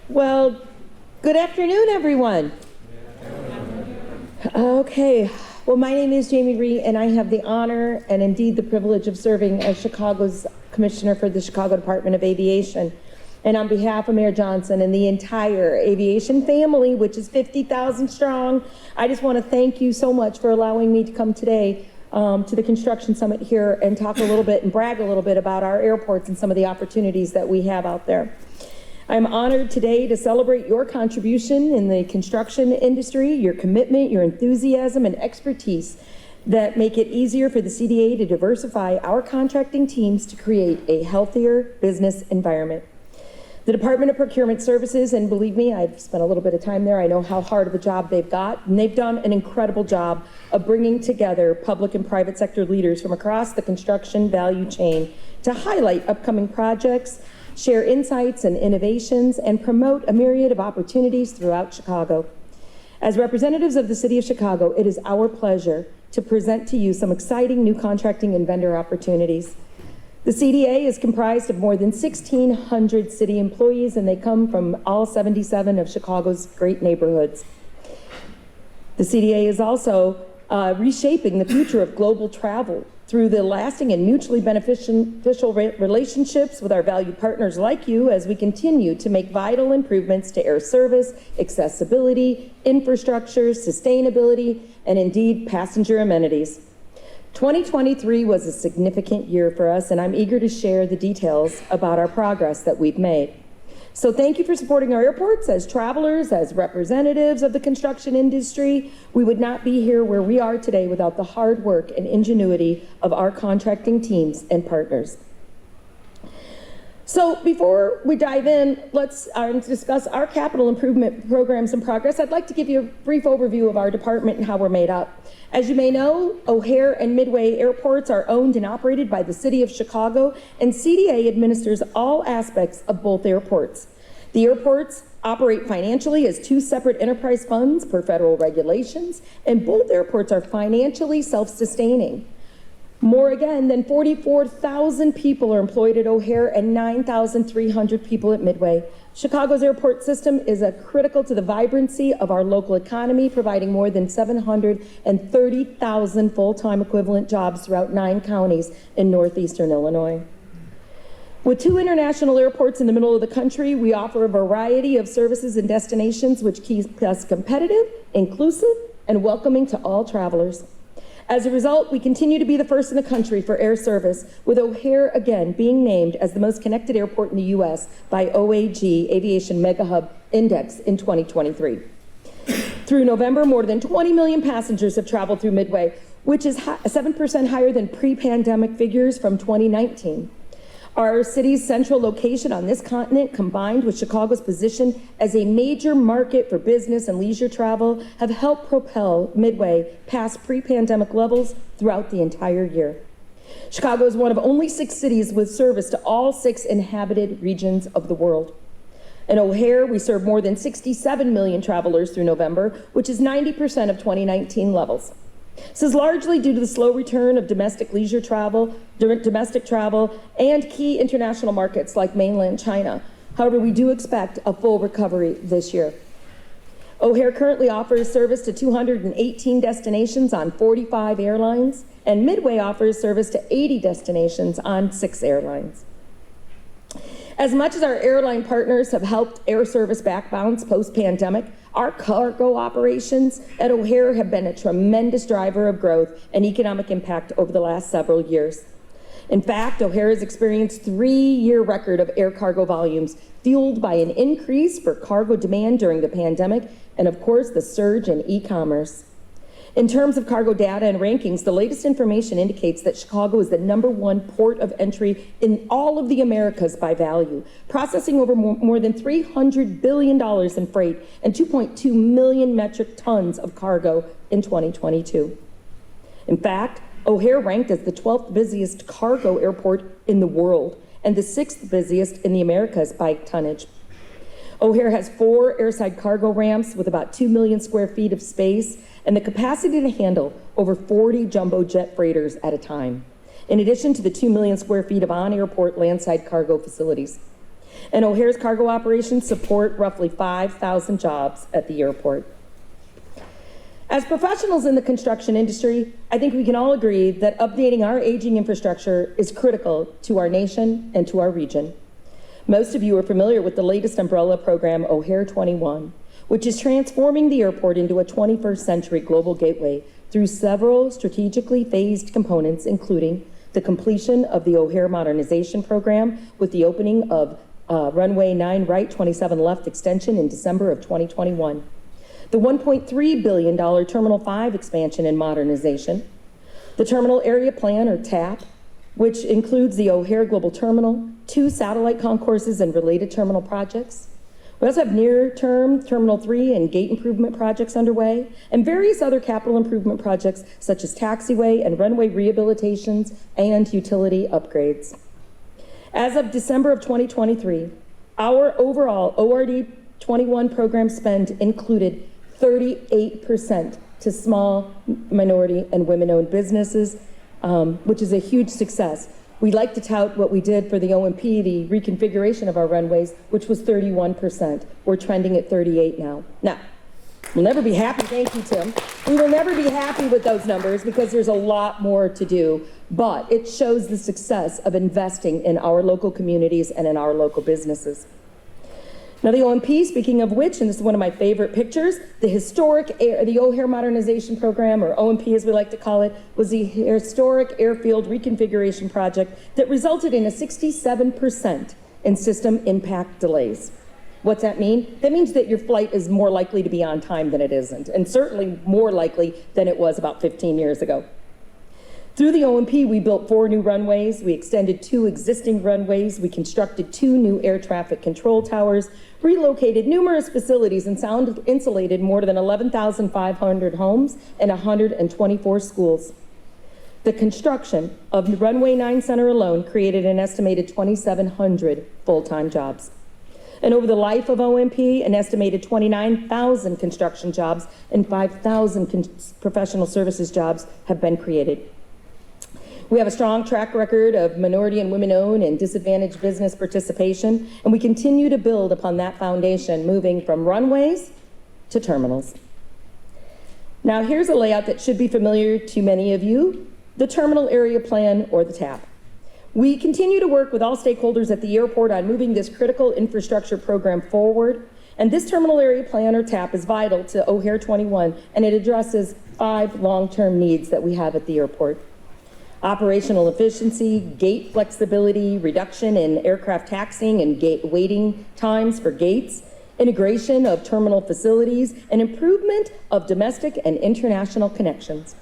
Well, good afternoon, everyone. Okay, well, my name is Rhee, and I have the honor and indeed the privilege of serving as Chicago's Commissioner for the Chicago Department of Aviation. And on behalf of Mayor Johnson and the entire aviation family, which is 50,000 strong, I just want to thank you so much for allowing me to come today to the Construction Summit here and talk a little bit and brag a little bit about our airports and some of the opportunities that we have out there. I'm honored today to celebrate your contribution in the construction industry, your commitment, your enthusiasm, and expertise that make it easier for the CDA to diversify our contracting teams to create a healthier business environment. The Department of Procurement Services, and believe me, I've spent a little bit of time there, I know how hard of a job they've got, and they've done an incredible job of bringing together public and private sector leaders from across the construction value chain to highlight upcoming projects, share insights and innovations, and promote a myriad of opportunities throughout Chicago. As representatives of the City of Chicago, it is our pleasure to present to you some exciting new contracting and vendor opportunities. The CDA is comprised of more than 1,600 city employees, and they come from all 77 of Chicago's great neighborhoods. The CDA is also reshaping the future of global travel through the lasting and mutually beneficial relationships with our valued partners like you as we continue to make vital improvements to air service, accessibility, infrastructure, sustainability, and indeed passenger amenities. 2023 was a significant year for us, and I'm eager to share the details about our progress that we've made. So thank you for supporting our airports. As travelers, as representatives of the construction industry, we would not be here where we are today without the hard work and ingenuity of our contracting teams and partners. So before we dive in, let's discuss our capital improvement programs and progress. I'd like to give you a brief overview of our department and how we're made up. As you may know, O'Hare and Midway airports are owned and operated by the City of Chicago, and CDA administers all aspects of both airports. The airports operate financially as two separate enterprise funds per federal regulations, and both airports are financially self-sustaining. More again than 44,000 people are employed at O'Hare and 9,300 people at Midway. Chicago's airport system is critical to the vibrancy of our local economy, providing more than 730,000 full-time equivalent jobs throughout 9 counties in northeastern Illinois. With 2 international airports in the middle of the country, we offer a variety of services and destinations which keep us competitive, inclusive, and welcoming to all travelers. As a result, we continue to be the first in the country for air service, with O'Hare again being named as the most connected airport in the U.S. by OAG Aviation Mega Hub Index in 2023. Through November, more than 20 million passengers have traveled through Midway, which is 7% higher than pre-pandemic figures from 2019. Our city's central location on this continent, combined with Chicago's position as a major market for business and leisure travel, have helped propel Midway past pre-pandemic levels throughout the entire year. Chicago is one of only 6 cities with service to all 6 inhabited regions of the world. In O'Hare, we serve more than 67 million travelers through November, which is 90% of 2019 levels. This is largely due to the slow return of domestic leisure travel, and key international markets like mainland China. However, we do expect a full recovery this year. O'Hare currently offers service to 218 destinations on 45 airlines, and Midway offers service to 80 destinations on 6 airlines. As much as our airline partners have helped air service back bounce post-pandemic, our cargo operations at O'Hare have been a tremendous driver of growth and economic impact over the last several years. In fact, O'Hare has experienced 3-year record of air cargo volumes, fueled by an increase for cargo demand during the pandemic and, of course, the surge in e-commerce. In terms of cargo data and rankings, the latest information indicates that Chicago is the #1 port of entry in all of the Americas by value, processing over more than $300 billion in freight and 2.2 million metric tons of cargo in 2022. In fact, O'Hare ranked as the 12th busiest cargo airport in the world and the 6th busiest in the Americas by tonnage. O'Hare has 4 airside cargo ramps with about 2 million square feet of space and the capacity to handle over 40 jumbo jet freighters at a time, in addition to the 2 million square feet of on-airport landside cargo facilities. And O'Hare's cargo operations support roughly 5,000 jobs at the airport. As professionals in the construction industry, I think we can all agree that updating our aging infrastructure is critical to our nation and to our region. Most of you are familiar with the latest umbrella program, O'Hare 21, which is transforming the airport into a 21st century global gateway through several strategically phased components, including the completion of the O'Hare modernization program with the opening of runway 9 right, 27 left extension in December of 2021. The $1.3 billion Terminal 5 expansion and modernization, the Terminal Area Plan, or TAP, which includes the O'Hare Global Terminal, 2 satellite concourses and related terminal projects. We also have near-term Terminal 3 and gate improvement projects underway, and various other capital improvement projects such as taxiway and runway rehabilitations and utility upgrades. As of December of 2023, our overall ORD 21 program spend included 38% to small, minority, and women-owned businesses, which is a huge success. We like to tout what we did for the O&P, the reconfiguration of our runways, which was 31%. We're trending at 38 now. Now, we'll never be happy, thank you, Tim. We will never be happy with those numbers because there's a lot more to do, but it shows the success of investing in our local communities and in our local businesses. Now, the O&P, speaking of which, and this is one of my favorite pictures, the O'Hare Modernization Program, or O&P as we like to call it, was the historic airfield reconfiguration project that resulted in a 67% in system impact delays. What's that mean? That means that your flight is more likely to be on time than it isn't, and certainly more likely than it was about 15 years ago. Through the O&P, we built 4 new runways, we extended 2 existing runways, we constructed 2 new air traffic control towers, relocated numerous facilities, and sound insulated more than 11,500 homes and 124 schools. The construction of Runway 9 Center alone created an estimated 2,700 full-time jobs. And over the life of O&P, an estimated 29,000 construction jobs and 5,000 professional services jobs have been created. We have a strong track record of minority and women-owned and disadvantaged business participation, and we continue to build upon that foundation, moving from runways to terminals. Now, here's a layout that should be familiar to many of you, the Terminal Area Plan, or the TAP. We continue to work with all stakeholders at the airport on moving this critical infrastructure program forward, and this Terminal Area Plan, or TAP, is vital to O'Hare 21, and it addresses 5 long-term needs that we have at the airport. Operational efficiency, gate flexibility, reduction in aircraft taxiing and gate waiting times for gates, integration of terminal facilities, and improvement of domestic and international connections.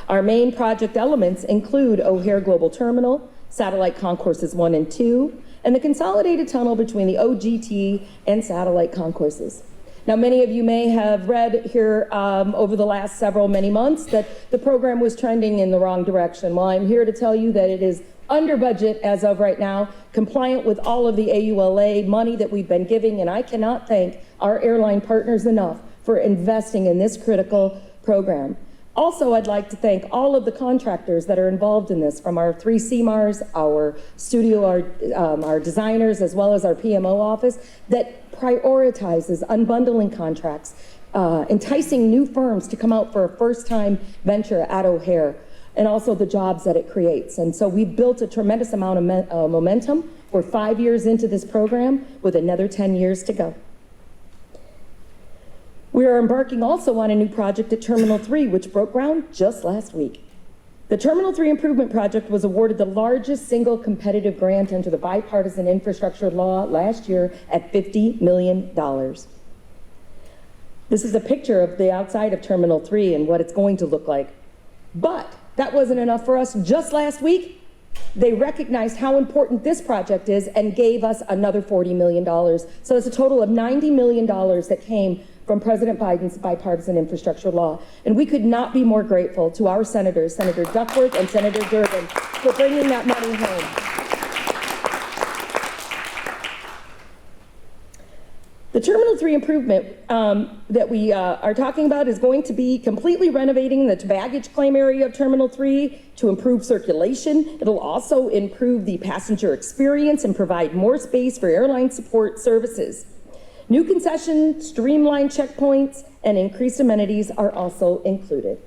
Our main project elements include O'Hare Global Terminal, satellite concourses 1 and 2, and the consolidated tunnel between the OGT and satellite concourses. Now, many of you may have read here over the last many months that the program was trending in the wrong direction. Well, I'm here to tell you that it is under budget as of right now, compliant with all of the AULA money that we've been giving, and I cannot thank our airline partners enough for investing in this critical program. Also, I'd like to thank all of the contractors that are involved in this, from our 3 CMARs, our studio, our designers, as well as our PMO office, that prioritizes unbundling contracts, enticing new firms to come out for a first-time venture at O'Hare, and also the jobs that it creates. And so we've built a tremendous amount of momentum. We're 5 years into this program with another 10 years to go. We are embarking also on a new project at Terminal 3, which broke ground just last week. The Terminal 3 Improvement Project was awarded the largest single competitive grant under the bipartisan infrastructure law last year at $50 million. This is a picture of the outside of Terminal 3 and what it's going to look like. But that wasn't enough for us. Just last week, they recognized how important this project is and gave us another $40 million. So it's a total of $90 million that came from President Biden's bipartisan infrastructure law. And we could not be more grateful to our senators, Senator Duckworth and Senator Durbin, for bringing that money home. The Terminal 3 improvement that we are talking about is going to be completely renovating the baggage claim area of Terminal 3 to improve circulation. It'll also improve the passenger experience and provide more space for airline support services. New concessions, streamlined checkpoints, and increased amenities are also included.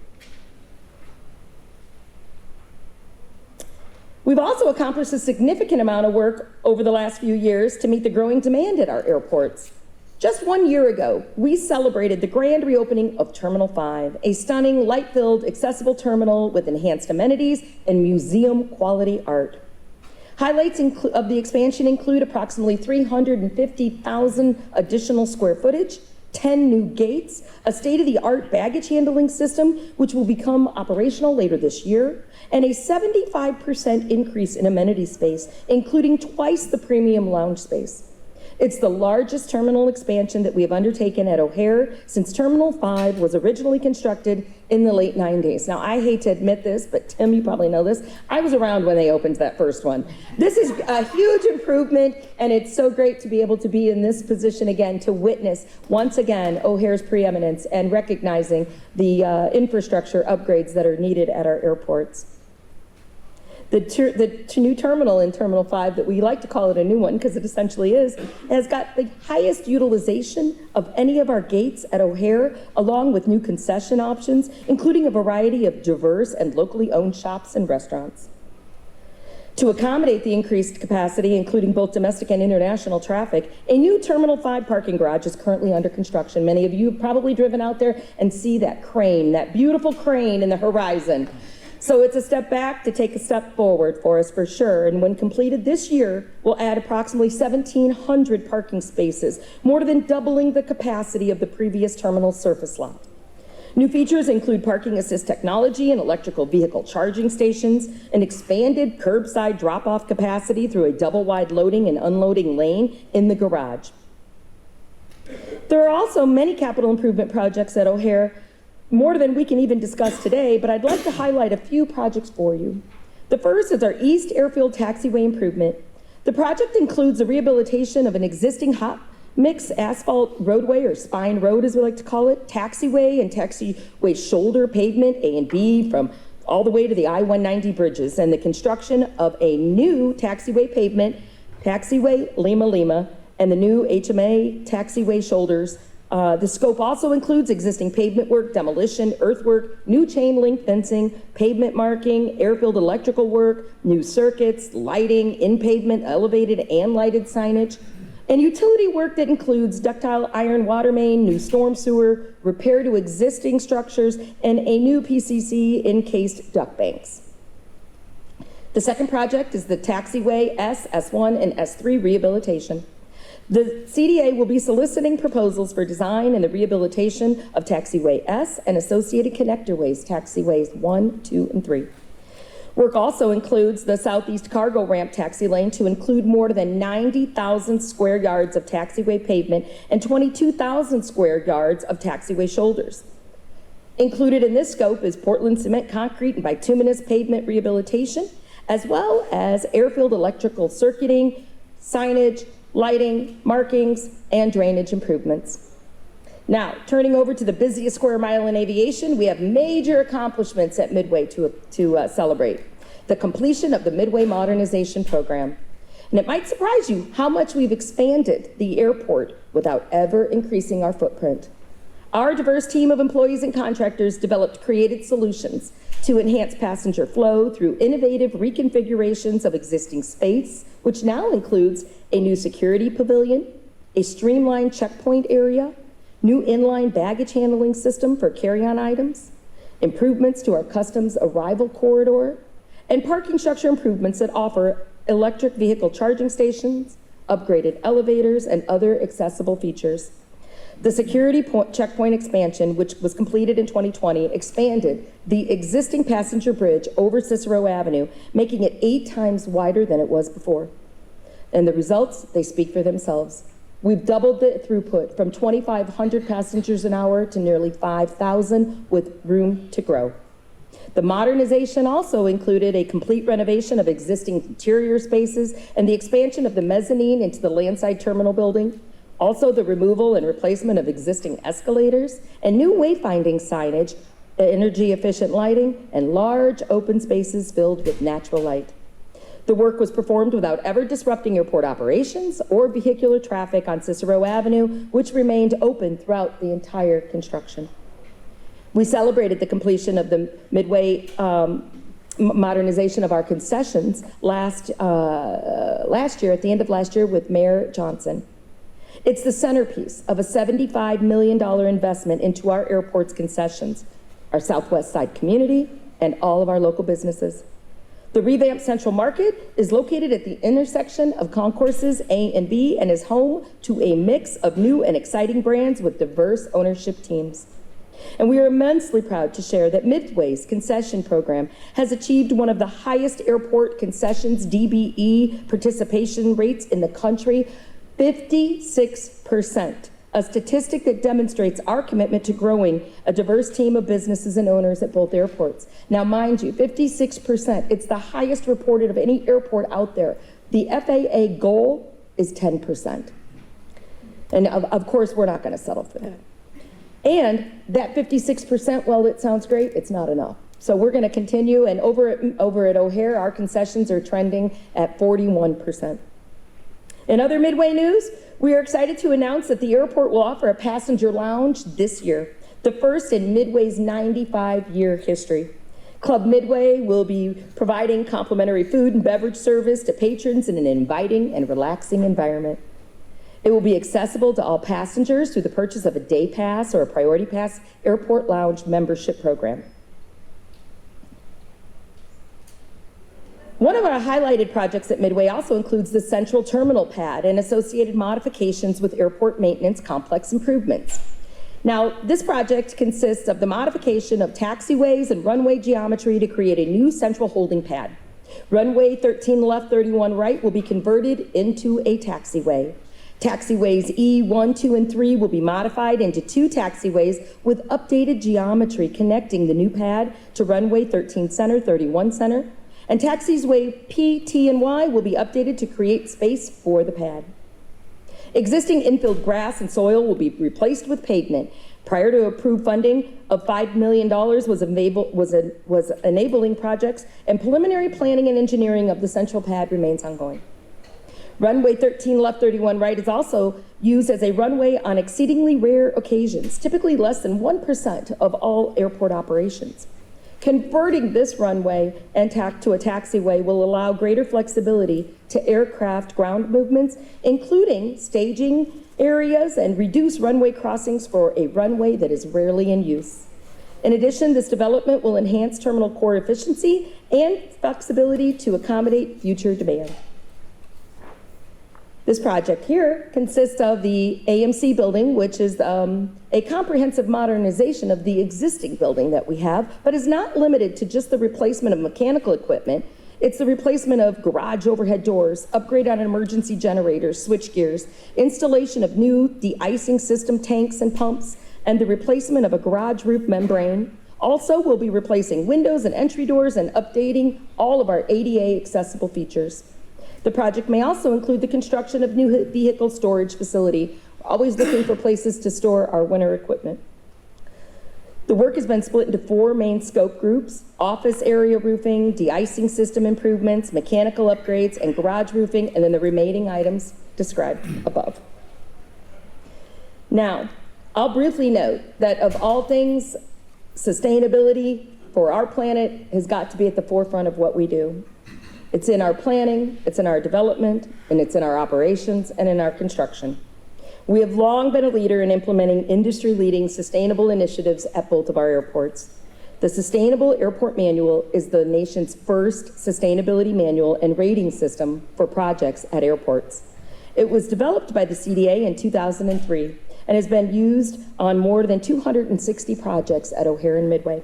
We've also accomplished a significant amount of work over the last few years to meet the growing demand at our airports. Just 1 year ago, we celebrated the grand reopening of Terminal 5, a stunning, light-filled, accessible terminal with enhanced amenities and museum-quality art. Highlights of the expansion include approximately 350,000 additional square footage, 10 new gates, a state-of-the-art baggage handling system, which will become operational later this year, and a 75% increase in amenity space, including twice the premium lounge space. It's the largest terminal expansion that we have undertaken at O'Hare since Terminal 5 was originally constructed in the late 90s. Now, I hate to admit this, but Tim, you probably know this. I was around when they opened that first one. This is a huge improvement, and it's so great to be able to be in this position again to witness, once again, O'Hare's preeminence and recognizing the infrastructure upgrades that are needed at our airports. The new terminal in Terminal 5, that we like to call it a new one because it essentially is, has got the highest utilization of any of our gates at O'Hare, along with new concession options, including a variety of diverse and locally owned shops and restaurants. To accommodate the increased capacity, including both domestic and international traffic, a new Terminal 5 parking garage is currently under construction. Many of you have probably driven out there and see that crane, that beautiful crane in the horizon. So it's a step back to take a step forward for us for sure. And when completed this year, we'll add approximately 1,700 parking spaces, more than doubling the capacity of the previous terminal surface lot. New features include parking assist technology and electrical vehicle charging stations, an expanded curbside drop-off capacity through a double-wide loading and unloading lane in the garage. There are also many capital improvement projects at O'Hare, more than we can even discuss today, but I'd like to highlight a few projects for you. The first is our East Airfield Taxiway improvement. The project includes the rehabilitation of an existing hot mix asphalt roadway, or spine road as we like to call it, taxiway and taxiway shoulder pavement A and B from all the way to the I-190 bridges, and the construction of a new taxiway pavement, taxiway Lima Lima, and the new HMA taxiway shoulders. The scope also includes existing pavement work, demolition, earthwork, new chain link fencing, pavement marking, airfield electrical work, new circuits, lighting, in-pavement elevated and lighted signage, and utility work that includes ductile iron water main, new storm sewer, repair to existing structures, and a new PCC encased duct banks. The second project is the taxiway S, S1, and S3 rehabilitation. The CDA will be soliciting proposals for design and the rehabilitation of Taxiway S and associated connectorways, Taxiways 1, 2, and 3. Work also includes the Southeast Cargo Ramp taxi lane to include more than 90,000 square yards of taxiway pavement and 22,000 square yards of taxiway shoulders. Included in this scope is Portland cement, concrete, and bituminous pavement rehabilitation, as well as airfield electrical circuiting, signage, lighting, markings, and drainage improvements. Now, turning over to the busiest square mile in aviation, we have major accomplishments at Midway to celebrate. The completion of the Midway Modernization Program. And it might surprise you how much we've expanded the airport without ever increasing our footprint. Our diverse team of employees and contractors developed creative solutions to enhance passenger flow through innovative reconfigurations of existing space, which now includes a new security pavilion, a streamlined checkpoint area, new inline baggage handling system for carry-on items, improvements to our customs arrival corridor, and parking structure improvements that offer electric vehicle charging stations, upgraded elevators, and other accessible features. The security checkpoint expansion, which was completed in 2020, expanded the existing passenger bridge over Cicero Avenue, making it 8 times wider than it was before. And the results, they speak for themselves. We've doubled the throughput from 2,500 passengers an hour to nearly 5,000 with room to grow. The modernization also included a complete renovation of existing interior spaces and the expansion of the mezzanine into the landside terminal building. Also, the removal and replacement of existing escalators and new wayfinding signage, energy-efficient lighting, and large open spaces filled with natural light. The work was performed without ever disrupting airport operations or vehicular traffic on Cicero Avenue, which remained open throughout the entire construction. We celebrated the completion of the Midway modernization of our concessions last year, at the end of last year, with Mayor Johnson. It's the centerpiece of a $75 million investment into our airport's concessions, our Southwest Side community, and all of our local businesses. The revamped Central Market is located at the intersection of concourses A and B and is home to a mix of new and exciting brands with diverse ownership teams. And we are immensely proud to share that Midway's concession program has achieved one of the highest airport concessions DBE participation rates in the country, 56%, a statistic that demonstrates our commitment to growing a diverse team of businesses and owners at both airports. Now, mind you, 56%, it's the highest reported of any airport out there. The FAA goal is 10%. And of course, we're not going to settle for that. And that 56%, well, it sounds great, it's not enough. So we're going to continue, and over at O'Hare, our concessions are trending at 41%. In other Midway news, we are excited to announce that the airport will offer a passenger lounge this year, the first in Midway's 95-year history. Club Midway will be providing complimentary food and beverage service to patrons in an inviting and relaxing environment. It will be accessible to all passengers through the purchase of a day pass or a priority pass airport lounge membership program. One of our highlighted projects at Midway also includes the Central Terminal Pad and associated modifications with airport maintenance complex improvements. Now, this project consists of the modification of taxiways and runway geometry to create a new central holding pad. Runway 13 left, 31 right will be converted into a taxiway. Taxiways E1, 2, and 3 will be modified into 2 taxiways with updated geometry connecting the new pad to runway 13 center, 31 center. And taxiway P, T, and Y will be updated to create space for the pad. Existing infilled grass and soil will be replaced with pavement. Prior to approved funding of $5 million was enabling projects, and preliminary planning and engineering of the central pad remains ongoing. Runway 13 left, 31 right is also used as a runway on exceedingly rare occasions, typically less than 1% of all airport operations. Converting this runway to a taxiway will allow greater flexibility to aircraft ground movements, including staging areas and reduce runway crossings for a runway that is rarely in use. In addition, this development will enhance terminal core efficiency and flexibility to accommodate future demand. This project here consists of the AMC building, which is a comprehensive modernization of the existing building that we have, but is not limited to just the replacement of mechanical equipment. It's the replacement of garage overhead doors, upgrade on emergency generators, switch gears, installation of new de-icing system tanks and pumps, and the replacement of a garage roof membrane. Also, we'll be replacing windows and entry doors and updating all of our ADA accessible features. The project may also include the construction of new vehicle storage facility. We're always looking for places to store our winter equipment. The work has been split into 4 main scope groups: office area roofing, de-icing system improvements, mechanical upgrades, and garage roofing, and then the remaining items described above. Now, I'll briefly note that of all things, sustainability for our planet has got to be at the forefront of what we do. It's in our planning, it's in our development, and it's in our operations and in our construction. We have long been a leader in implementing industry-leading sustainable initiatives at both of our airports. The Sustainable Airport Manual is the nation's first sustainability manual and rating system for projects at airports. It was developed by the CDA in 2003 and has been used on more than 260 projects at O'Hare and Midway.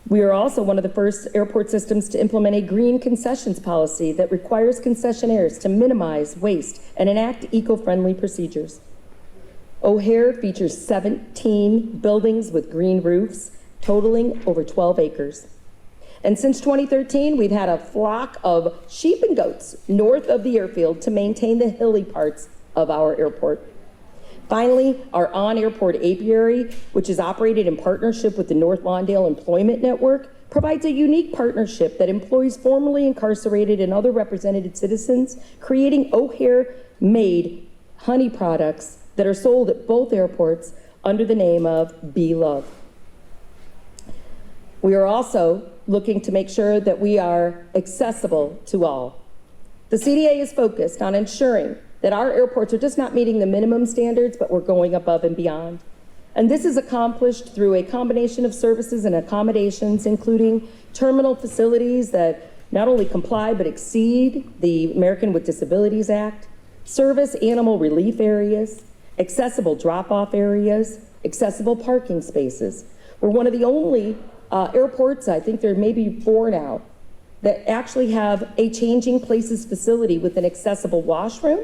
We are also one of the first airport systems to implement a green concessions policy that requires concessionaires to minimize waste and enact eco-friendly procedures. O'Hare features 17 buildings with green roofs, totaling over 12 acres. And since 2013, we've had a flock of sheep and goats north of the airfield to maintain the hilly parts of our airport. Finally, our on-airport apiary, which is operated in partnership with the North Lawndale Employment Network, provides a unique partnership that employs formerly incarcerated and other represented citizens, creating O'Hare-made honey products that are sold at both airports under the name of Be Love. We are also looking to make sure that we are accessible to all. The CDA is focused on ensuring that our airports are just not meeting the minimum standards, but we're going above and beyond. And this is accomplished through a combination of services and accommodations, including terminal facilities that not only comply but exceed the American with Disabilities Act, service animal relief areas, accessible drop-off areas, accessible parking spaces. We're one of the only airports, I think there may be 4 now, that actually have a changing places facility with an accessible washroom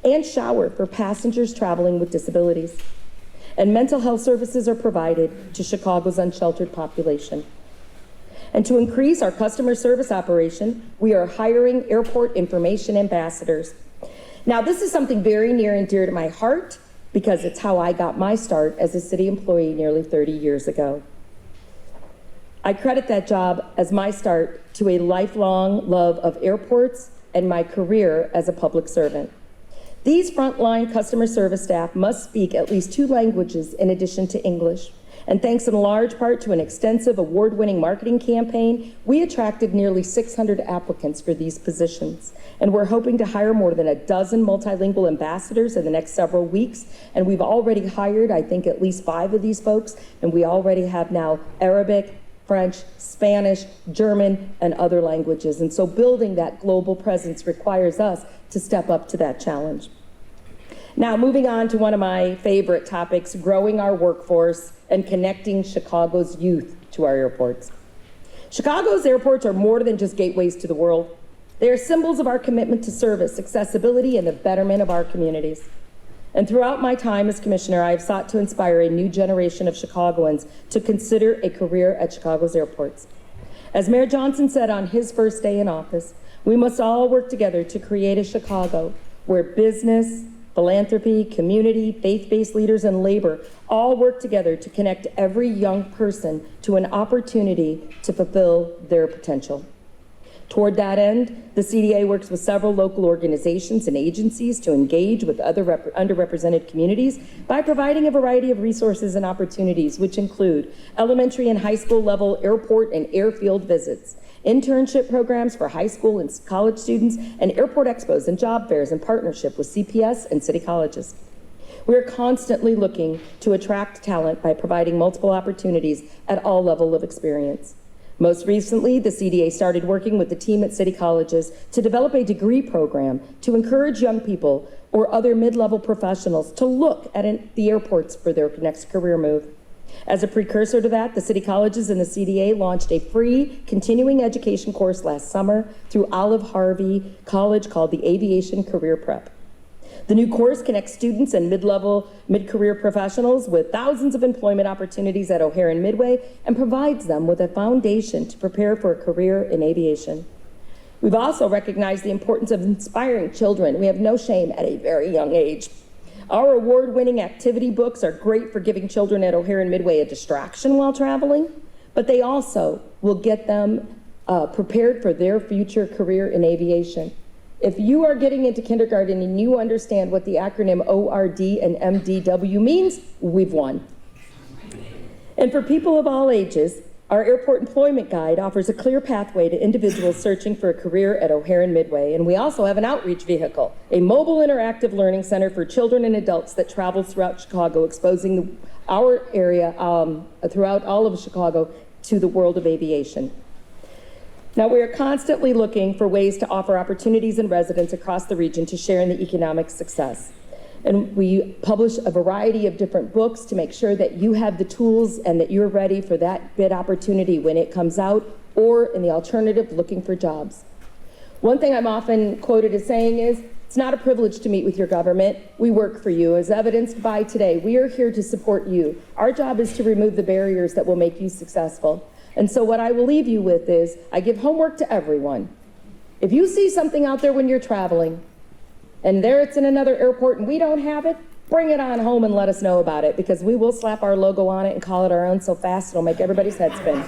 and shower for passengers traveling with disabilities. And mental health services are provided to Chicago's unsheltered population. And to increase our customer service operation, we are hiring airport information ambassadors. Now, this is something very near and dear to my heart because it's how I got my start as a city employee nearly 30 years ago. I credit that job as my start to a lifelong love of airports and my career as a public servant. These frontline customer service staff must speak at least 2 languages in addition to English. And thanks in large part to an extensive award-winning marketing campaign, we attracted nearly 600 applicants for these positions. And we're hoping to hire more than a dozen multilingual ambassadors in the next several weeks. And we've already hired, I think, at least 5 of these folks. And we already have now Arabic, French, Spanish, German, and other languages. And so building that global presence requires us to step up to that challenge. Now, moving on to one of my favorite topics, growing our workforce and connecting Chicago's youth to our airports. Chicago's airports are more than just gateways to the world. They are symbols of our commitment to service, accessibility, and the betterment of our communities. And throughout my time as commissioner, I have sought to inspire a new generation of Chicagoans to consider a career at Chicago's airports. As Mayor Johnson said on his first day in office, we must all work together to create a Chicago where business, philanthropy, community, faith-based leaders, and labor all work together to connect every young person to an opportunity to fulfill their potential. Toward that end, the CDA works with several local organizations and agencies to engage with other underrepresented communities by providing a variety of resources and opportunities, which include elementary and high school level airport and airfield visits, internship programs for high school and college students, and airport expos and job fairs in partnership with CPS and city colleges. We are constantly looking to attract talent by providing multiple opportunities at all levels of experience. Most recently, the CDA started working with the team at city colleges to develop a degree program to encourage young people or other mid-level professionals to look at the airports for their next career move. As a precursor to that, the city colleges and the CDA launched a free continuing education course last summer through Olive Harvey College called the Aviation Career Prep. The new course connects students and mid-career professionals with thousands of employment opportunities at O'Hare and Midway and provides them with a foundation to prepare for a career in aviation. We've also recognized the importance of inspiring children. We have no shame at a very young age. Our award-winning activity books are great for giving children at O'Hare and Midway a distraction while traveling, but they also will get them prepared for their future career in aviation. If you are getting into kindergarten and you understand what the acronym ORD and MDW means, we've won. And for people of all ages, our airport employment guide offers a clear pathway to individuals searching for a career at O'Hare and Midway. And we also have an outreach vehicle, a mobile interactive learning center for children and adults that travels throughout Chicago, exposing our area throughout all of Chicago to the world of aviation. Now, we are constantly looking for ways to offer opportunities in residents across the region to share in the economic success. And we publish a variety of different books to make sure that you have the tools and that you're ready for that bid opportunity when it comes out, or in the alternative, looking for jobs. One thing I'm often quoted as saying is, it's not a privilege to meet with your government. We work for you. As evidenced by today, we are here to support you. Our job is to remove the barriers that will make you successful. And so what I will leave you with is, I give homework to everyone. If you see something out there when you're traveling, and there it's in another airport and we don't have it, bring it on home and let us know about it, because we will slap our logo on it and call it our own so fast it'll make everybody's head spin.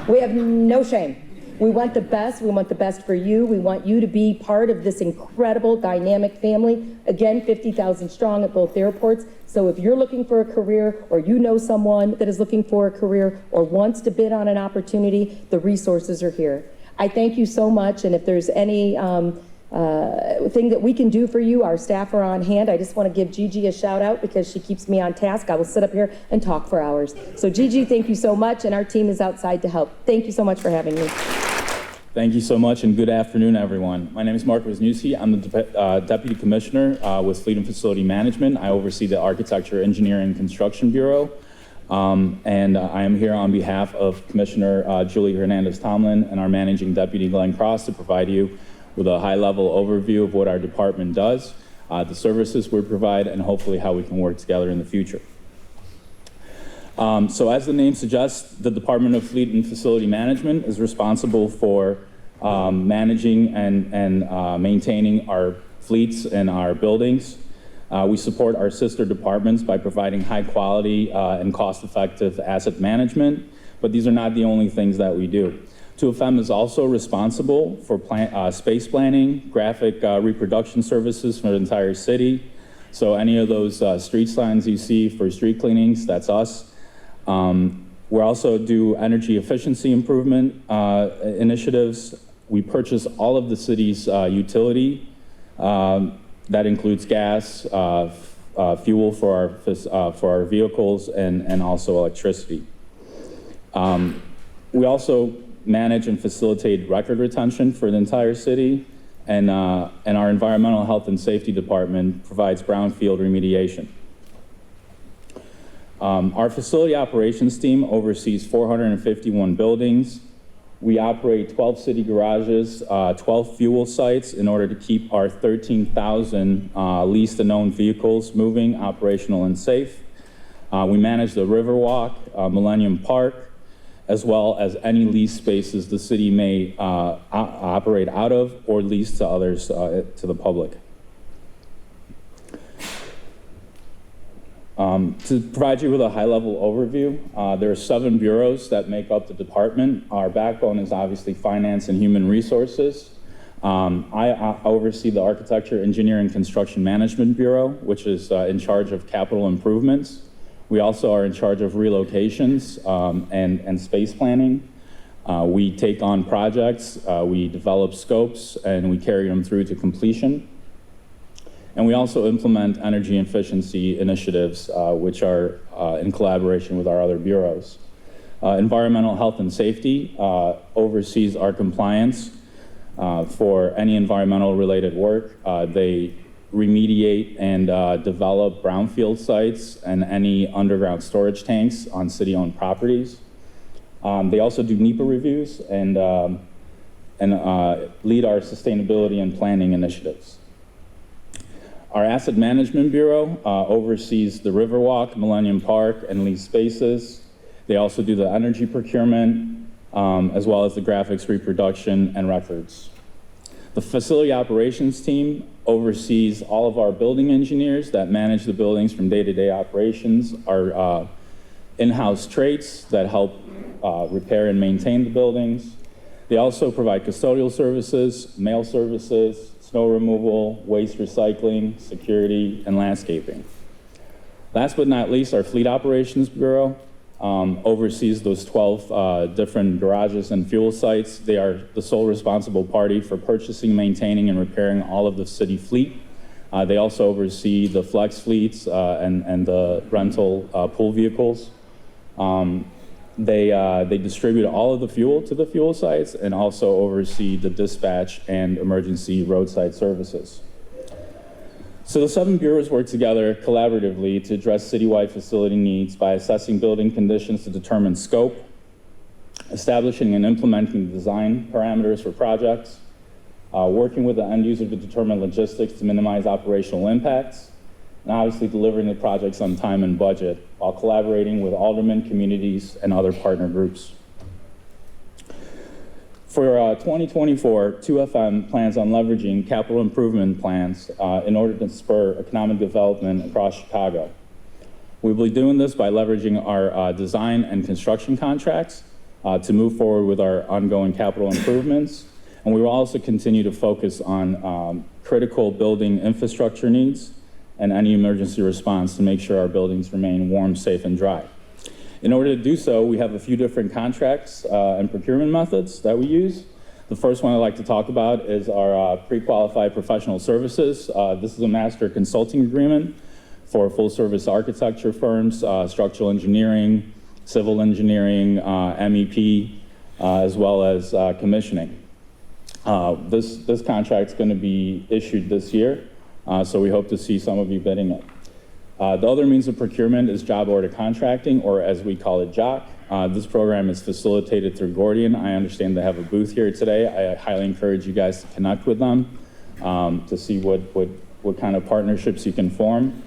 We have no shame. We want the best. We want the best for you. We want you to be part of this incredible, dynamic family. Again, 50,000 strong at both airports. So if you're looking for a career, or you know someone that is looking for a career or wants to bid on an opportunity, the resources are here. I thank you so much, and if there's any thing that we can do for you, our staff are on hand. I just want to give Gigi a shout out because she keeps me on task. I will sit up here and talk for hours. So Gigi, thank you so much, and our team is outside to help. Thank you so much for having me. Thank you so much, and good afternoon, everyone. My name is Marek Wisniewski. I'm the Deputy Commissioner with Fleet and Facility Management. I oversee the Architecture, Engineering, and Construction Bureau. And I am here on behalf of Commissioner Julie Hernandez-Tomlin and our Managing Deputy Glenn Cross to provide you with a high-level overview of what our department does, the services we provide, and hopefully how we can work together in the future. So as the name suggests, the Department of Fleet and Facility Management is responsible for managing and maintaining our fleets and our buildings. We support our sister departments by providing high quality and cost-effective asset management, but these are not the only things that we do. 2FM is also responsible for space planning, graphic reproduction services for the entire city. So any of those street signs you see for street cleanings, that's us. We also do energy efficiency improvement initiatives. We purchase all of the city's utility. That includes gas, fuel for our vehicles, and also electricity. We also manage and facilitate record retention for the entire city, and our Environmental Health and Safety Department provides brownfield remediation. Our facility operations team oversees 451 buildings. We operate 12 city garages, 12 fuel sites in order to keep our 13,000 leased and owned vehicles moving, operational, and safe. We manage the Riverwalk, Millennium Park, as well as any lease spaces the city may operate out of or lease to others, to the public. To provide you with a high-level overview, there are 7 bureaus that make up the department. Our backbone is obviously finance and human resources. I oversee the Architecture, Engineering, Construction Management Bureau, which is in charge of capital improvements. We also are in charge of relocations and space planning. We take on projects, we develop scopes, and we carry them through to completion. And we also implement energy efficiency initiatives, which are in collaboration with our other bureaus. Environmental Health and Safety oversees our compliance for any environmental related work. They remediate and develop brownfield sites and any underground storage tanks on city-owned properties. They also do NEPA reviews and lead our sustainability and planning initiatives. Our Asset Management Bureau oversees the Riverwalk, Millennium Park, and leased spaces. They also do the energy procurement, as well as the graphics reproduction and records. The Facility Operations team oversees all of our building engineers that manage the buildings from day-to-day operations, our in-house trades that help repair and maintain the buildings. They also provide custodial services, mail services, snow removal, waste recycling, security, and landscaping. Last but not least, our Fleet Operations Bureau oversees those 12 different garages and fuel sites. They are the sole responsible party for purchasing, maintaining, and repairing all of the city fleet. They also oversee the flex fleets and the rental pool vehicles. They distribute all of the fuel to the fuel sites and also oversee the dispatch and emergency roadside services. So the 7 bureaus work together collaboratively to address citywide facility needs by assessing building conditions to determine scope, establishing and implementing design parameters for projects, working with the end user to determine logistics to minimize operational impacts, and obviously delivering the projects on time and budget while collaborating with aldermen, communities, and other partner groups. For 2024, 2FM plans on leveraging capital improvement plans in order to spur economic development across Chicago. We will be doing this by leveraging our design and construction contracts to move forward with our ongoing capital improvements. And we will also continue to focus on critical building infrastructure needs and any emergency response to make sure our buildings remain warm, safe, and dry. In order to do so, we have a few different contracts and procurement methods that we use. The first one I'd like to talk about is our pre-qualified professional services. This is a master consulting agreement for full-service architecture firms, structural engineering, civil engineering, MEP, as well as commissioning. This contract's going to be issued this year, so we hope to see some of you bidding it. The other means of procurement is job order contracting, or as we call it, JOC. This program is facilitated through Gordian. I understand they have a booth here today. I highly encourage you guys to connect with them to see what kind of partnerships you can form.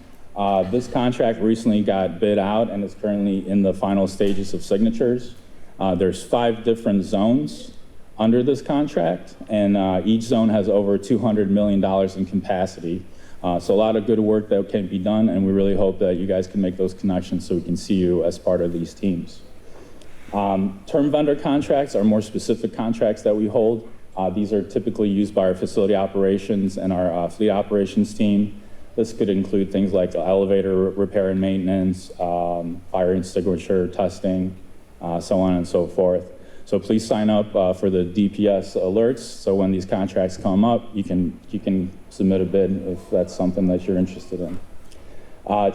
This contract recently got bid out and is currently in the final stages of signatures. There's 5 different zones under this contract, and each zone has over $200 million in capacity. So a lot of good work that can be done, and we really hope that you guys can make those connections so we can see you as part of these teams. Term vendor contracts are more specific contracts that we hold. These are typically used by our facility operations and our fleet operations team. This could include things like elevator repair and maintenance, fire extinguisher testing, so on and so forth. So please sign up for the DPS alerts, so when these contracts come up, you can submit a bid if that's something that you're interested in.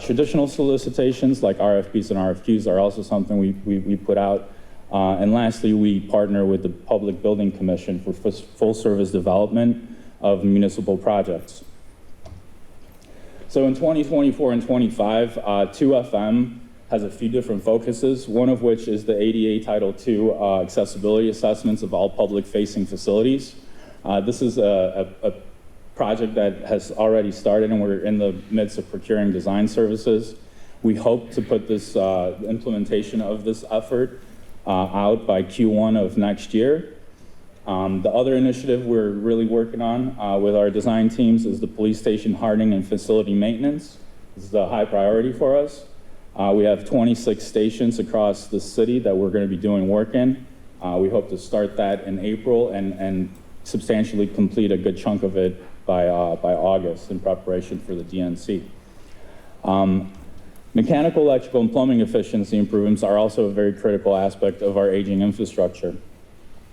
Traditional solicitations like RFPs and RFQs are also something we put out. And lastly, we partner with the Public Building Commission for full service development of municipal projects. So in 2024 and 25, 2FM has a few different focuses, one of which is the ADA Title II accessibility assessments of all public-facing facilities. This is a project that has already started, and we're in the midst of procuring design services. We hope to put this implementation of this effort out by Q1 of next year. The other initiative we're really working on with our design teams is the police station hardening and facility maintenance. This is a high priority for us. We have 26 stations across the city that we're going to be doing work in. We hope to start that in April and substantially complete a good chunk of it by August in preparation for the DNC. Mechanical, electrical, and plumbing efficiency improvements are also a very critical aspect of our aging infrastructure.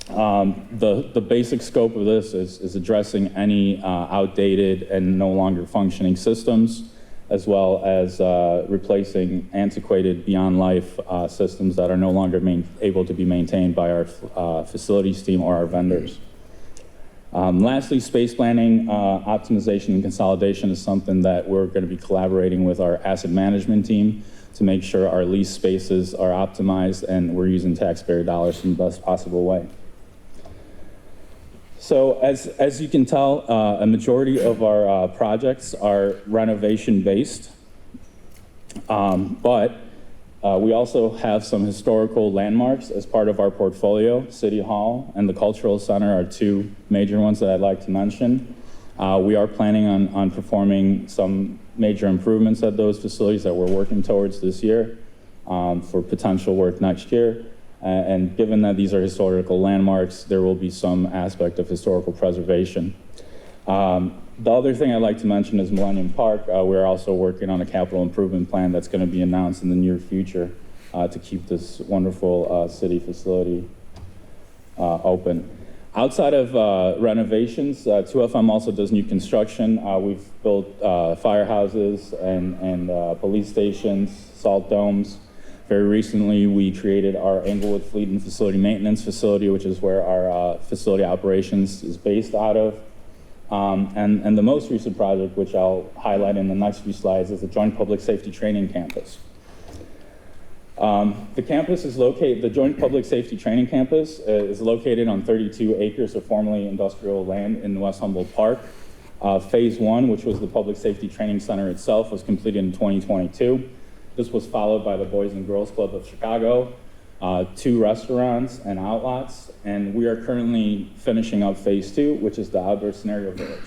The basic scope of this is addressing any outdated and no longer functioning systems, as well as replacing antiquated beyond life systems that are no longer able to be maintained by our facilities team or our vendors. Lastly, space planning, optimization, and consolidation is something that we're going to be collaborating with our asset management team to make sure our lease spaces are optimized and we're using taxpayer dollars in the best possible way. So as you can tell, a majority of our projects are renovation-based, but we also have some historical landmarks as part of our portfolio. City Hall and the Cultural Center are 2 major ones that I'd like to mention. We are planning on performing some major improvements at those facilities that we're working towards this year for potential work next year. And given that these are historical landmarks, there will be some aspect of historical preservation. The other thing I'd like to mention is Millennium Park. We're also working on a capital improvement plan that's going to be announced in the near future to keep this wonderful city facility open. Outside of renovations, 2FM also does new construction. We've built firehouses and police stations, salt domes. Very recently, we created our Englewood Fleet and Facility Maintenance Facility, which is where our facility operations is based out of. And the most recent project, which I'll highlight in the next few slides, is the Joint Public Safety Training Campus. The Joint Public Safety Training Campus is located on 32 acres of formerly industrial land in West Humboldt Park. Phase 1, which was the Public Safety Training Center itself, was completed in 2022. This was followed by the Boys and Girls Club of Chicago, 2 restaurants and outlots, and we are currently finishing up phase 2, which is the outdoor scenario village.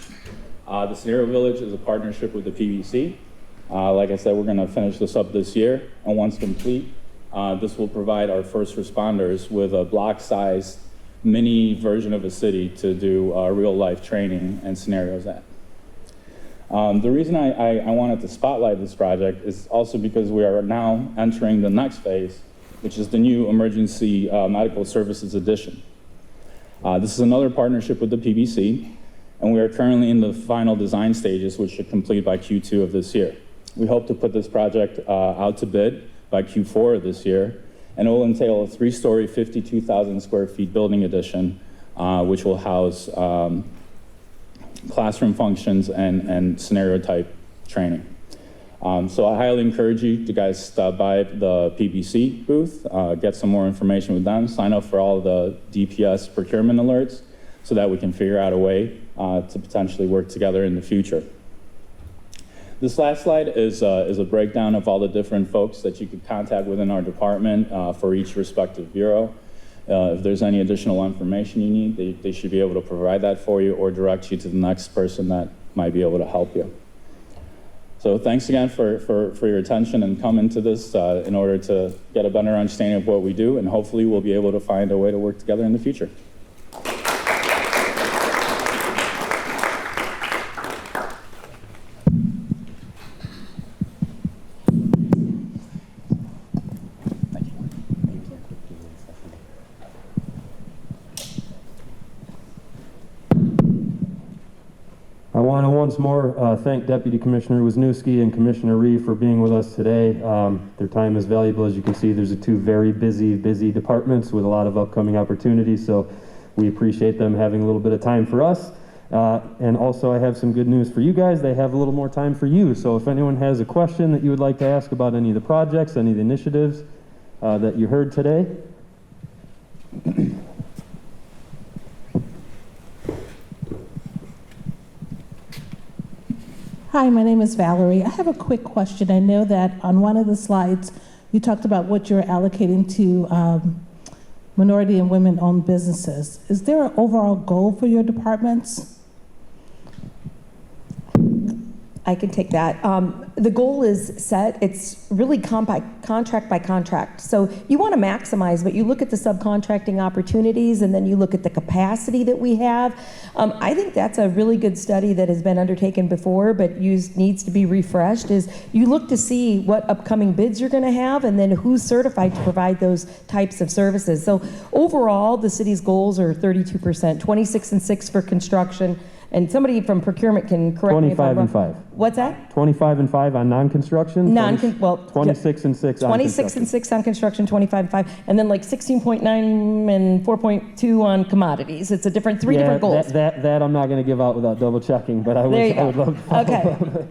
The scenario village is a partnership with the PBC. Like I said, we're going to finish this up this year, and once complete, this will provide our first responders with a block-sized mini version of a city to do real-life training and scenarios at. The reason I wanted to spotlight this project is also because we are now entering the next phase, which is the new Emergency Medical Services Edition. This is another partnership with the PBC, and we are currently in the final design stages, which should complete by Q2 of this year. We hope to put this project out to bid by Q4 of this year, and it will entail a 3-story, 52,000 square feet building addition, which will house classroom functions and scenario type training. So I highly encourage you to guys stop by the PBC booth, get some more information with them, sign up for all the DPS procurement alerts so that we can figure out a way to potentially work together in the future. This last slide is a breakdown of all the different folks that you could contact within our department for each respective bureau. If there's any additional information you need, they should be able to provide that for you or direct you to the next person that might be able to help you. So thanks again for your attention and coming to this in order to get a better understanding of what we do, and hopefully we'll be able to find a way to work together in the future. I want to once more thank Deputy Commissioner Wisniewski and Commissioner Rhee for being with us today. Their time is valuable. As you can see, there's 2 very busy departments with a lot of upcoming opportunities, so we appreciate them having a little bit of time for us. And also, I have some good news for you guys. They have a little more time for you, so if anyone has a question that you would like to ask about any of the projects, any of the initiatives that you heard today. Hi, my name is Valerie. I have a quick question. I know that on one of the slides, you talked about what you're allocating to minority and women-owned businesses. Is there an overall goal for your departments? I can take that. The goal is set. It's really contract by contract. So you want to maximize, but you look at the subcontracting opportunities and then you look at the capacity that we have. I think that's a really good study that has been undertaken before, but needs to be refreshed, is you look to see what upcoming bids you're going to have and then who's certified to provide those types of services. So overall, the city's goals are 32%, 26 and 6 for construction. And somebody from procurement can correct me if I'm wrong. 25 and 5. What's that? 25 and 5 on non-construction? 26 and 6 on 26 and 6 on construction, 25 and 5, and then like 16.9 and 4.2 on commodities. It's a different, three different goals. That I'm not going to give out without double checking, but I would love to follow up. Okay.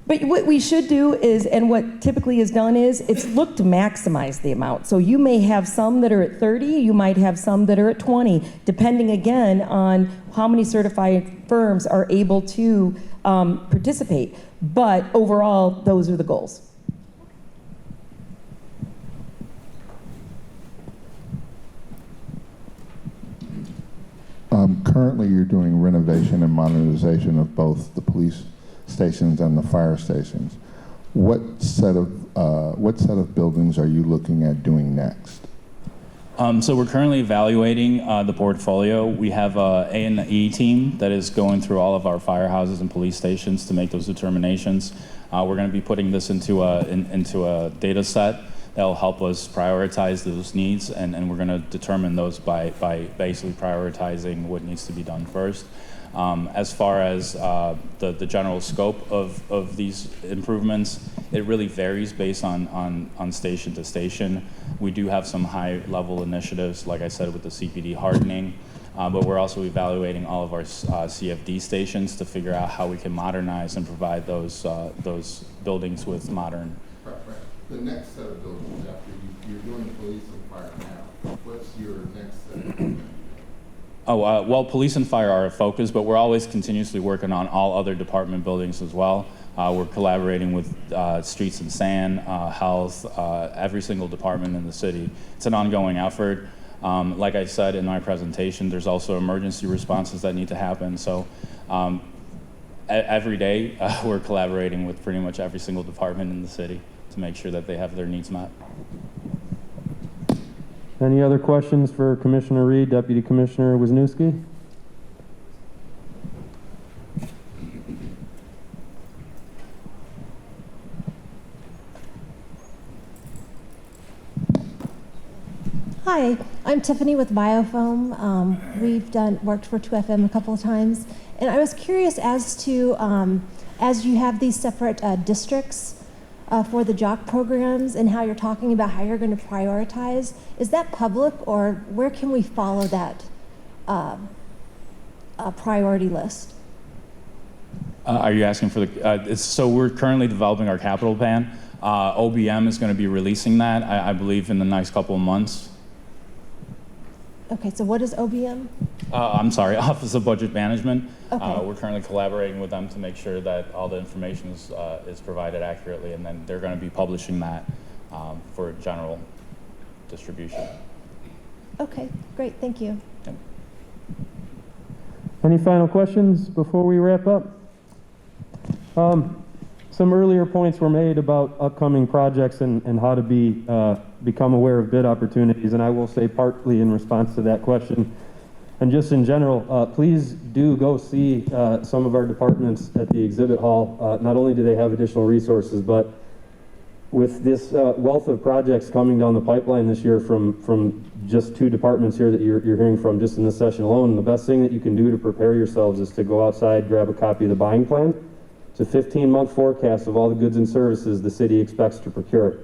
But what we should do is, and what typically is done is, it's look to maximize the amount. So you may have some that are at 30, you might have some that are at 20, depending again on how many certified firms are able to participate. But overall, those are the goals. Currently, you're doing renovation and modernization of both the police stations and the fire stations. What set of buildings are you looking at doing next? So we're currently evaluating the portfolio. We have a A&E team that is going through all of our firehouses and police stations to make those determinations. We're going to be putting this into a data set that will help us prioritize those needs, and we're going to determine those by basically prioritizing what needs to be done first. As far as the general scope of these improvements, it really varies based on station to station. We do have some high-level initiatives, like I said, with the CPD hardening, but we're also evaluating all of our CFD stations to figure out how we can modernize and provide those buildings with modern. The next set of buildings after you're doing police and fire now, what's your next set of buildings? Well, police and fire are a focus, but we're always continuously working on all other department buildings as well. We're collaborating with streets and sand, health, every single department in the city. It's an ongoing effort. Like I said in my presentation, there's also emergency responses that need to happen. So every day we're collaborating with pretty much every single department in the city to make sure that they have their needs met. Any other questions for Commissioner Rhee, Deputy Commissioner Wisniewski? Hi, I'm Tiffany with Biofoam. We've worked for 2FM a couple of times, and I was curious as to, as you have these separate districts for the JOC programs and how you're talking about how you're going to prioritize, is that public, or where can we follow that priority list? Are you asking for the, so we're currently developing our capital plan. OBM is going to be releasing that, I believe, in the next couple of months. Okay, so what is OBM? I'm sorry, Office of Budget Management. Okay. We're currently collaborating with them to make sure that all the information is provided accurately, and then they're going to be publishing that for general distribution. Okay, great, thank you. Yep. Any final questions before we wrap up? Some earlier points were made about upcoming projects and how to become aware of bid opportunities, and I will say partly in response to that question, and just in general, please do go see some of our departments at the exhibit hall. Not only do they have additional resources, but with this wealth of projects coming down the pipeline this year from just 2 departments here that you're hearing from just in this session alone, the best thing that you can do to prepare yourselves is to go outside, grab a copy of the buying plan. It's a 15-month forecast of all the goods and services the city expects to procure.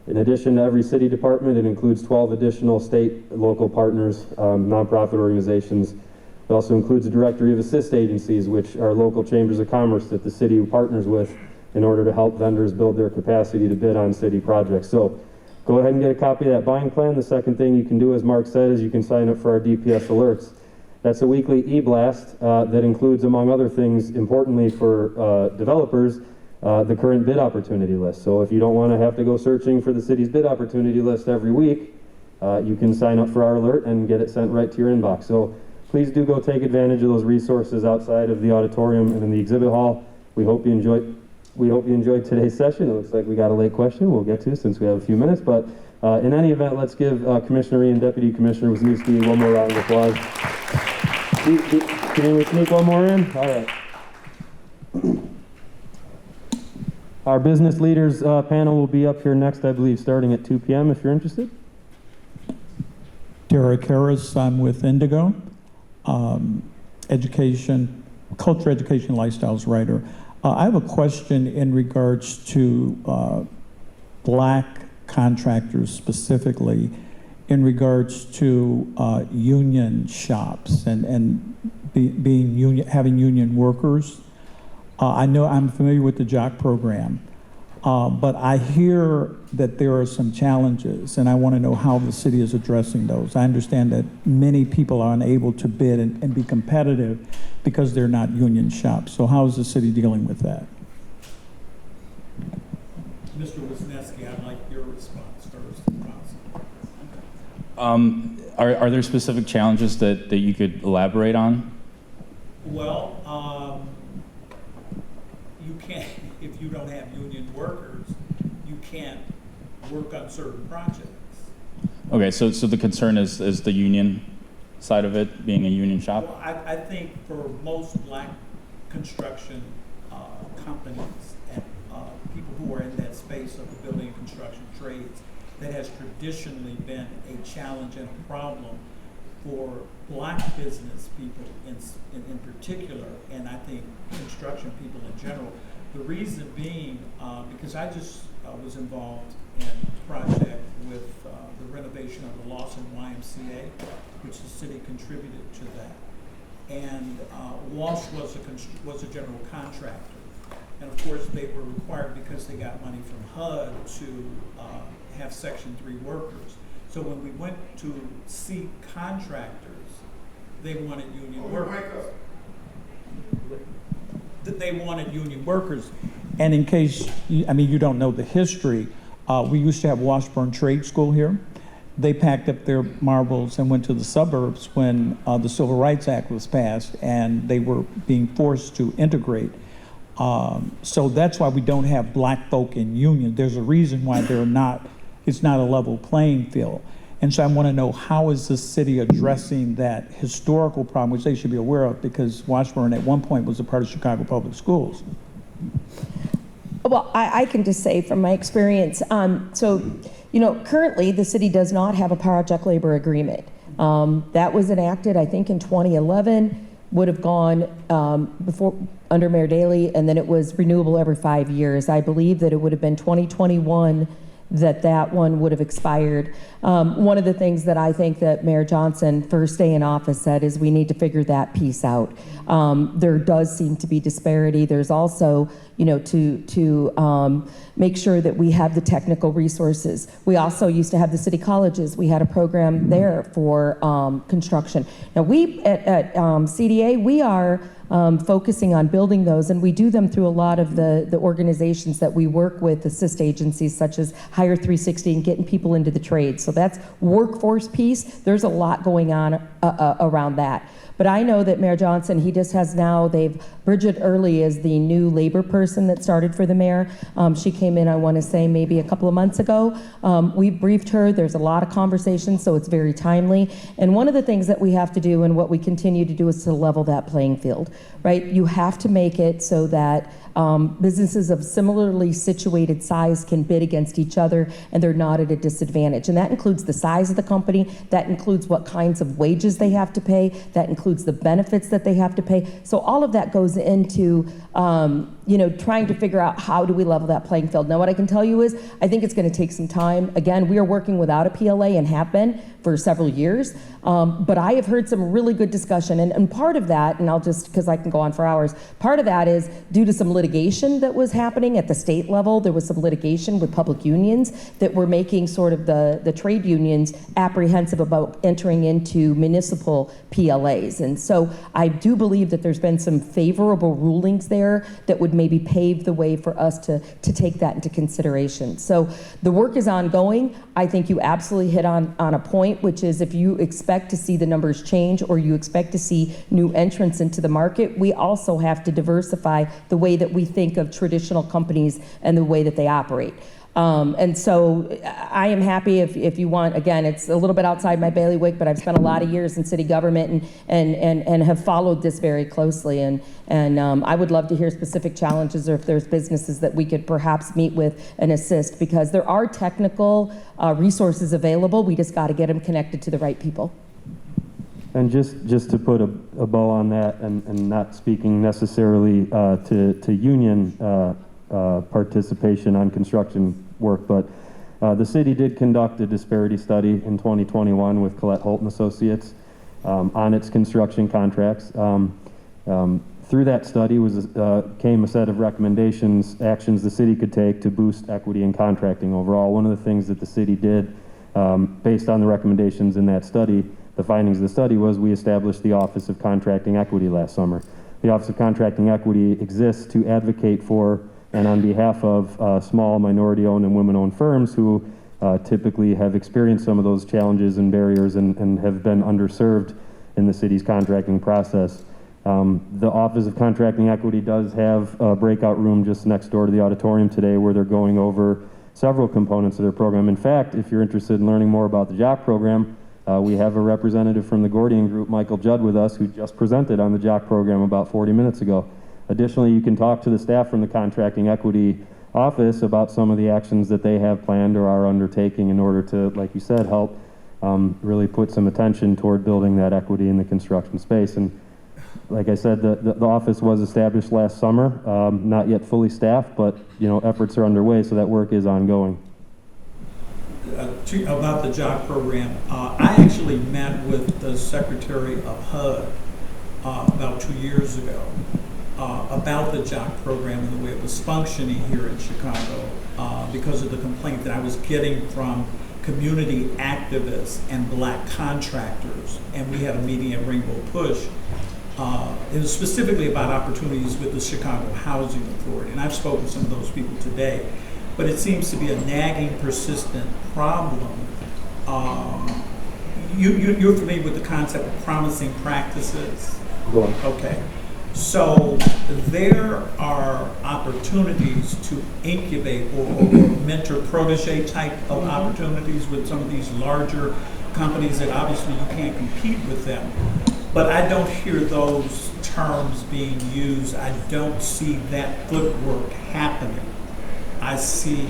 In addition to every city department, it includes 12 additional state and local partners, nonprofit organizations. It also includes a directory of assist agencies, which are local chambers of commerce that the city partners with in order to help vendors build their capacity to bid on city projects. So go ahead and get a copy of that buying plan. The second thing you can do, as Mark said, is you can sign up for our DPS alerts. That's a weekly e-blast that includes, among other things, importantly for developers, the current bid opportunity list. So if you don't want to have to go searching for the city's bid opportunity list every week, you can sign up for our alert and get it sent right to your inbox. So please do go take advantage of those resources outside of the auditorium and in the exhibit hall. We hope you enjoyed today's session. It looks like we got a late question we'll get to since we have a few minutes, but in any event, let's give Commissioner Rhee and Deputy Commissioner Wisniewski one more round of applause. Can we sneak one more in? All right. Our business leaders panel will be up here next, I believe, starting at 2 p.m. if you're interested. Derek Harris, I'm with Indigo, culture, education, lifestyles writer. I have a question in regards to black contractors specifically, in regards to union shops and being union, having union workers. I know I'm familiar with the JOC program, but I hear that there are some challenges, and I want to know how the city is addressing those. I understand that many people are unable to bid and be competitive because they're not union shops. So how is the city dealing with that? Mr. Wisniewski, I'd like your response first. Are there specific challenges that you could elaborate on? Well, you can't, if you don't have union workers, you can't work on certain projects. Okay, so the concern is the union side of it, being a union shop? Well, I think for most black construction companies and people who are in that space of the building and construction trades, that has traditionally been a challenge and a problem for black business people in particular, and I think construction people in general. The reason being, because I just was involved in a project with the renovation of the Lawson YMCA, which the city contributed to that. And Walsh was a general contractor. And of course they were required, because they got money from HUD, to have Section 3 workers. So when we went to seek contractors, they wanted union workers. They wanted union workers. And in case, you don't know the history, we used to have Washburn Trade School here. They packed up their marbles and went to the suburbs when the Civil Rights Act was passed, and they were being forced to integrate. So that's why we don't have black folk in union. There's a reason why it's not a level playing field. And so I want to know, how is the city addressing that historical problem, which they should be aware of, because Washburn at one point was a part of Chicago Public Schools. Well, I can just say from my experience, currently the city does not have a project labor agreement. That was enacted, I think, in 2011, would have gone before under Mayor Daley, and then it was renewable every 5 years. I believe that it would have been 2021 that one would have expired. One of the things that I think that Mayor Johnson, first day in office, said is we need to figure that piece out. There does seem to be disparity. There's also, to make sure that we have the technical resources. We also used to have the city colleges. We had a program there for construction. Now we at CDA, we are focusing on building those, and we do them through a lot of the organizations that we work with, assist agencies such as Hire 360 and getting people into the trades. So that's workforce piece. There's a lot going on around that. But I know that Mayor Johnson, he just has now, Bridget Early is the new labor person that started for the mayor. She came in, I want to say, maybe a couple of months ago. We briefed her. There's a lot of conversations, so it's very timely. And one of the things that we have to do, and what we continue to do, is to level that playing field, right? You have to make it so that businesses of similarly situated size can bid against each other, and they're not at a disadvantage. And that includes the size of the company, that includes what kinds of wages they have to pay, that includes the benefits that they have to pay. So all of that goes into trying to figure out how do we level that playing field. Now, what I can tell you is I think it's going to take some time. Again, we are working without a PLA and have been for several years, but I have heard some really good discussion, and part of that, and I'll just, because I can go on for hours, part of that is due to some litigation that was happening at the state level. There was some litigation with public unions that were making sort of the trade unions apprehensive about entering into municipal PLAs. And so I do believe that there's been some favorable rulings there that would maybe pave the way for us to take that into consideration. So the work is ongoing. I think you absolutely hit on a point, which is if you expect to see the numbers change or you expect to see new entrants into the market, we also have to diversify the way that we think of traditional companies and the way that they operate. And so I am happy if you want, again, it's a little bit outside my bailiwick, but I've spent a lot of years in city government and have followed this very closely. And I would love to hear specific challenges, or if there's businesses that we could perhaps meet with and assist, because there are technical resources available. We just got to get them connected to the right people. And just to put a bow on that, and not speaking necessarily to union participation on construction work, but the city did conduct a disparity study in 2021 with Collette Holt & Associates on its construction contracts. Through that study came a set of recommendations, actions the city could take to boost equity in contracting overall. One of the things that the city did based on the recommendations in that study, the findings of the study, was we established the Office of Contracting Equity last summer. The Office of Contracting Equity exists to advocate for and on behalf of small minority-owned and women-owned firms who typically have experienced some of those challenges and barriers and have been underserved in the city's contracting process. The Office of Contracting Equity does have a breakout room just next door to the auditorium today where they're going over several components of their program. In fact, if you're interested in learning more about the JOC program, we have a representative from the Gordian Group, Michael Judd, with us, who just presented on the JOC program about 40 minutes ago. Additionally, you can talk to the staff from the Contracting Equity Office about some of the actions that they have planned or are undertaking in order to, like you said, help really put some attention toward building that equity in the construction space. And like I said, the office was established last summer, not yet fully staffed, but efforts are underway, so that work is ongoing. About the JOC program, I actually met with the Secretary of HUD about 2 years ago about the JOC program and the way it was functioning here in Chicago because of the complaint that I was getting from community activists and black contractors, and we had a meeting at Rainbow Push. It was specifically about opportunities with the Chicago Housing Authority, and I've spoken to some of those people today. But it seems to be a nagging, persistent problem. You're familiar with the concept of promising practices? Go on. Okay. So there are opportunities to incubate or mentor protege type of opportunities with some of these larger companies that obviously you can't compete with them. But I don't hear those terms being used. I don't see that footwork happening. I see,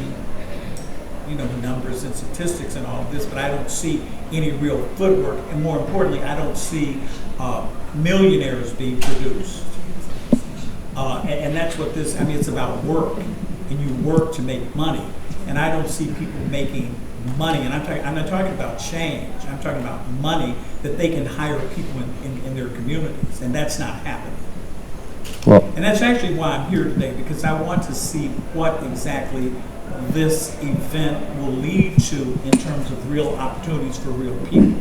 numbers and statistics and all of this, but I don't see any real footwork. And more importantly, I don't see millionaires being produced. And that's what this, it's about work. And you work to make money. And I don't see people making money. And I'm not talking about change. I'm talking about money that they can hire people in their communities. And that's not happening. Well, And that's actually why I'm here today, because I want to see what exactly this event will lead to in terms of real opportunities for real people.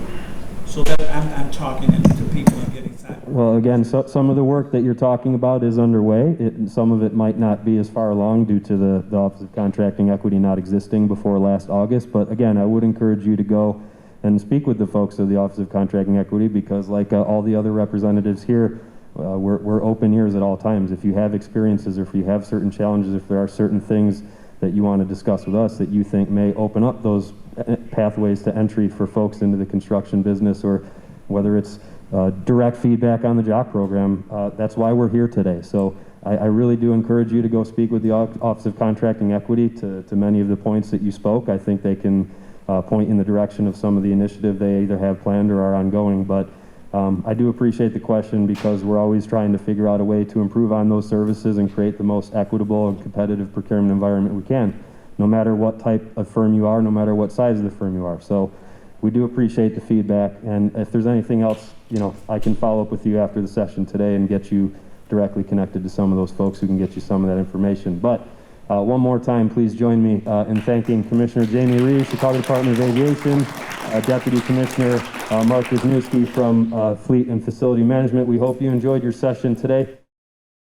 So that I'm talking to people and getting excited. well, again, some of the work that you're talking about is underway. Some of it might not be as far along due to the Office of Contracting Equity not existing before last August. But again, I would encourage you to go and speak with the folks of the Office of Contracting Equity, because like all the other representatives here, we're open ears at all times. If you have experiences, or if you have certain challenges, if there are certain things that you want to discuss with us that you think may open up those pathways to entry for folks into the construction business, or whether it's direct feedback on the job program, that's why we're here today. So I really do encourage you to go speak with the Office of Contracting Equity to many of the points that you spoke. I think they can point in the direction of some of the initiative they either have planned or are ongoing. But I do appreciate the question, because we're always trying to figure out a way to improve on those services and create the most equitable and competitive procurement environment we can, no matter what type of firm you are, no matter what size of the firm you are. So we do appreciate the feedback, and if there's anything else, I can follow up with you after the session today and get you directly connected to some of those folks who can get you some of that information. But one more time, please join me in thanking Commissioner Jamie Rhee, Chicago Department of Aviation, Deputy Commissioner Marek Wisniewski from Fleet and Facility Management. We hope you enjoyed your session today.